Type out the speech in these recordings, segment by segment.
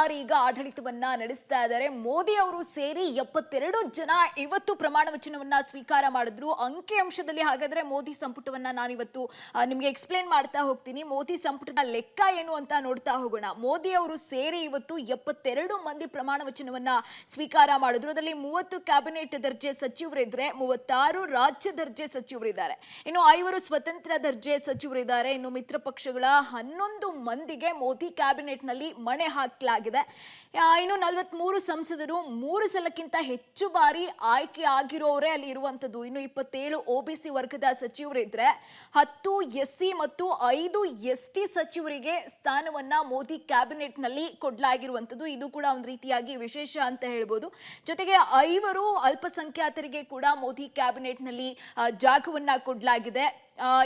ಬಾರಿ ಈಗ ಆಡಳಿತವನ್ನ ನಡೆಸ್ತಾ ಇದ್ದಾರೆ. ಮೋದಿ ಅವರು ಸೇರಿ 72 ಜನ ಇವತ್ತು ಪ್ರಮಾಣ ವಚನವನ್ನ ಸ್ವೀಕಾರ ಮಾಡಿದ್ರು. ಅಂಕಿಅಂಶದಲ್ಲಿ ಹಾಗಾದ್ರೆ ಮೋದಿ ಸಂಪುಟವನ್ನ ನಾನಿವತ್ತು ನಿಮಗೆ ಎಕ್ಸ್ಪ್ಲೇನ್ ಮಾಡ್ತಾ ಹೋಗ್ತೀನಿ. ಮೋದಿ ಸಂಪುಟದ ಲೆಕ್ಕ ಏನು ಅಂತ ನೋಡ್ತಾ ಹೋಗೋಣ. ಮೋದಿ ಅವರು ಸೇರಿ ಇವತ್ತು 72 ಮಂದಿ ಪ್ರಮಾಣ ವಚನವನ್ನ ಸ್ವೀಕಾರ ಮಾಡಿದ್ರು. ಅದರಲ್ಲಿ 30 ಕ್ಯಾಬಿನೆಟ್ ದರ್ಜೆ ಸಚಿವರಿದ್ರೆ, 36 ರಾಜ್ಯ ದರ್ಜೆ ಸಚಿವರಿದ್ದಾರೆ, ಇನ್ನು 5 ಸ್ವತಂತ್ರ ದರ್ಜೆ ಸಚಿವರಿದ್ದಾರೆ. ಇನ್ನು ಮಿತ್ರ ಪಕ್ಷಗಳ 11 ಮಂದಿಗೆ ಮೋದಿ ಕ್ಯಾಬಿನೆಟ್ ನಲ್ಲಿ ಮಣೆ ಹಾಕಲಾಗಿದೆ. ಇನ್ನು 43 ಸಂಸದರು 3 ಸಲಕ್ಕಿಂತ ಹೆಚ್ಚು ಬಾರಿ ಆಯ್ಕೆ ಆಗಿರೋರೇ ಅಲ್ಲಿ ಇರುವಂತದ್ದು. ಇನ್ನು 27 OBC ವರ್ಗದ ಸಚಿವರಿದ್ರೆ, 10 SC ಮತ್ತು 5 ST ಸಚಿವರಿಗೆ ಸ್ಥಾನವನ್ನ ಮೋದಿ ಕ್ಯಾಬಿನೆಟ್ ನಲ್ಲಿ ಕೊಡಲಾಗಿರುವಂತದ್ದು. ಇದು ಕೂಡ ಒಂದು ರೀತಿಯಾಗಿ ವಿಶೇಷ ಅಂತ ಹೇಳ್ಬೋದು. ಜೊತೆಗೆ 5 ಅಲ್ಪಸಂಖ್ಯಾತರಿಗೆ ಕೂಡ ಮೋದಿ ಕ್ಯಾಬಿನೆಟ್ ನಲ್ಲಿ ಜಾಗವನ್ನ ಕೊಡಲಾಗಿದೆ.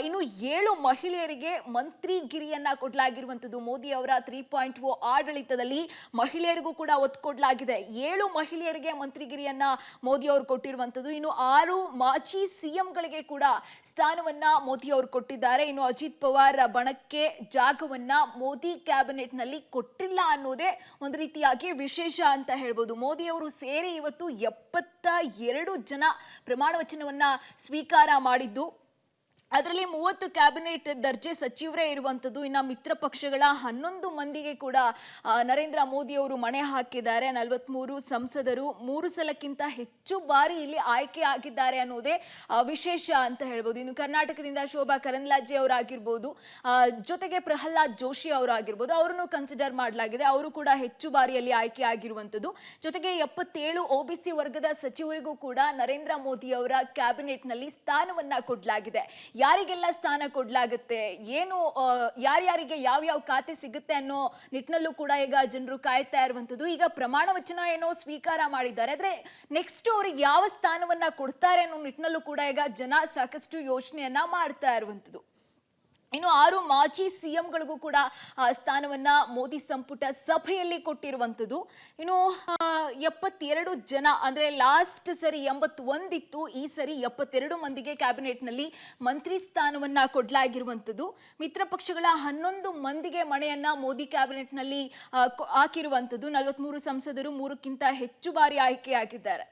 ಇನ್ನು 7 ಮಹಿಳೆಯರಿಗೆ ಮಂತ್ರಿಗಿರಿಯನ್ನ ಕೊಡಲಾಗಿರುವಂತದ್ದು. ಮೋದಿ ಅವರ 3.0 ಆಡಳಿತದಲ್ಲಿ ಮಹಿಳೆಯರಿಗೂ ಕೂಡ ಒತ್ತು ಕೊಡಲಾಗಿದೆ. 7 ಮಹಿಳೆಯರಿಗೆ ಮಂತ್ರಿಗಿರಿಯನ್ನ ಮೋದಿ ಅವರು ಕೊಟ್ಟಿರುವಂತದ್ದು. ಇನ್ನು 6 ಮಾಜಿ ಸಿಎಂಗಳಿಗೆ ಕೂಡ ಸ್ಥಾನವನ್ನ ಮೋದಿ ಅವರು ಕೊಟ್ಟಿದ್ದಾರೆ. ಇನ್ನು ಅಜಿತ್ ಪವಾರ್ ಬಣಕ್ಕೆ ಜಾಗವನ್ನ ಮೋದಿ ಕ್ಯಾಬಿನೆಟ್ ನಲ್ಲಿ ಕೊಟ್ಟಿಲ್ಲ ಅನ್ನೋದೇ ಒಂದು ರೀತಿಯಾಗಿ ವಿಶೇಷ ಅಂತ ಹೇಳ್ಬೋದು. ಮೋದಿ ಅವರು ಸೇರಿ ಇವತ್ತು 72 ಜನ ಪ್ರಮಾಣ ವಚನವನ್ನ ಸ್ವೀಕಾರ ಮಾಡಿದ್ದು. ಅದರಲ್ಲಿ 30 ಕ್ಯಾಬಿನೆಟ್ ದರ್ಜೆ ಸಚಿವರೇ ಇರುವಂತದ್ದು. ಇನ್ನು ಮಿತ್ರ ಪಕ್ಷಗಳ 11 ಮಂದಿಗೆ ಕೂಡ ನರೇಂದ್ರ ಮೋದಿ ಅವರು ಮಣೆ ಹಾಕಿದ್ದಾರೆ. 43 ಸಂಸದರು 3 ಸಲಕ್ಕಿಂತ ಹೆಚ್ಚು ಬಾರಿ ಇಲ್ಲಿ ಆಯ್ಕೆ ಆಗಿದ್ದಾರೆ ಅನ್ನೋದೇ ವಿಶೇಷ ಅಂತ ಹೇಳ್ಬೋದು. ಇನ್ನು ಕರ್ನಾಟಕದಿಂದ ಶೋಭಾ ಕರಂದ್ಲಾಜೆ ಅವರಾಗಿರ್ಬೋದು, ಜೊತೆಗೆ ಪ್ರಹ್ಲಾದ್ ಜೋಶಿ ಅವರಾಗಿರ್ಬೋದು, ಅವರನ್ನು ಕನ್ಸಿಡರ್ ಮಾಡಲಾಗಿದೆ. ಅವರು ಕೂಡ ಹೆಚ್ಚು ಬಾರಿಯಲ್ಲಿ ಆಯ್ಕೆ ಆಗಿರುವಂತದ್ದು. ಜೊತೆಗೆ 77 OBC ವರ್ಗದ ಸಚಿವರಿಗೂ ಕೂಡ ನರೇಂದ್ರ ಮೋದಿ ಅವರ ಕ್ಯಾಬಿನೆಟ್ ನಲ್ಲಿ ಸ್ಥಾನವನ್ನ ಕೊಡಲಾಗಿದೆ. ಯಾರಿಗೆಲ್ಲ ಸ್ಥಾನ ಕೊಡಲಾಗುತ್ತೆ, ಏನು ಯಾರ್ಯಾರಿಗೆ ಯಾವ ಖಾತೆ ಸಿಗುತ್ತೆ ಅನ್ನೋ ನಿಟ್ಟಿನಲ್ಲೂ ಕೂಡ ಈಗ ಜನರು ಕಾಯ್ತಾ ಇರುವಂತದ್ದು. ಈಗ ಪ್ರಮಾಣ ವಚನ ಏನೋ ಸ್ವೀಕಾರ ಮಾಡಿದ್ದಾರೆ, ಆದ್ರೆ ನೆಕ್ಸ್ಟ್ ಅವ್ರಿಗೆ ಯಾವ ಸ್ಥಾನವನ್ನ ಕೊಡ್ತಾರೆ ಅನ್ನೋ ನಿಟ್ಟಿನಲ್ಲೂ ಕೂಡ ಈಗ ಜನ ಸಾಕಷ್ಟು ಯೋಚನೆಯನ್ನ ಮಾಡ್ತಾ ಇರುವಂತದ್ದು. ಇನ್ನು 6 ಮಾಜಿ ಸಿಎಂಗಳಿಗೂ ಕೂಡ ಸ್ಥಾನವನ್ನ ಮೋದಿ ಸಂಪುಟ ಸಭೆಯಲ್ಲಿ ಕೊಟ್ಟಿರುವಂತದ್ದು. ಇನ್ನು 72 ಜನ ಅಂದ್ರೆ ಲಾಸ್ಟ್ ಸರಿ 81 ಇತ್ತು, ಈ ಸರಿ 72 ಮಂದಿಗೆ ಕ್ಯಾಬಿನೆಟ್ ನಲ್ಲಿ ಮಂತ್ರಿ ಸ್ಥಾನವನ್ನ ಕೊಡಲಾಗಿರುವಂತದ್ದು. ಮಿತ್ರ ಪಕ್ಷಗಳ 11 ಮಂದಿಗೆ ಮಣೆಯನ್ನ ಮೋದಿ ಕ್ಯಾಬಿನೆಟ್ ನಲ್ಲಿ ಹಾಕಿರುವಂತದ್ದು. 43 ಸಂಸದರು 3ಕ್ಕಿಂತ ಹೆಚ್ಚು ಬಾರಿ ಆಯ್ಕೆಯಾಗಿದ್ದಾರೆ.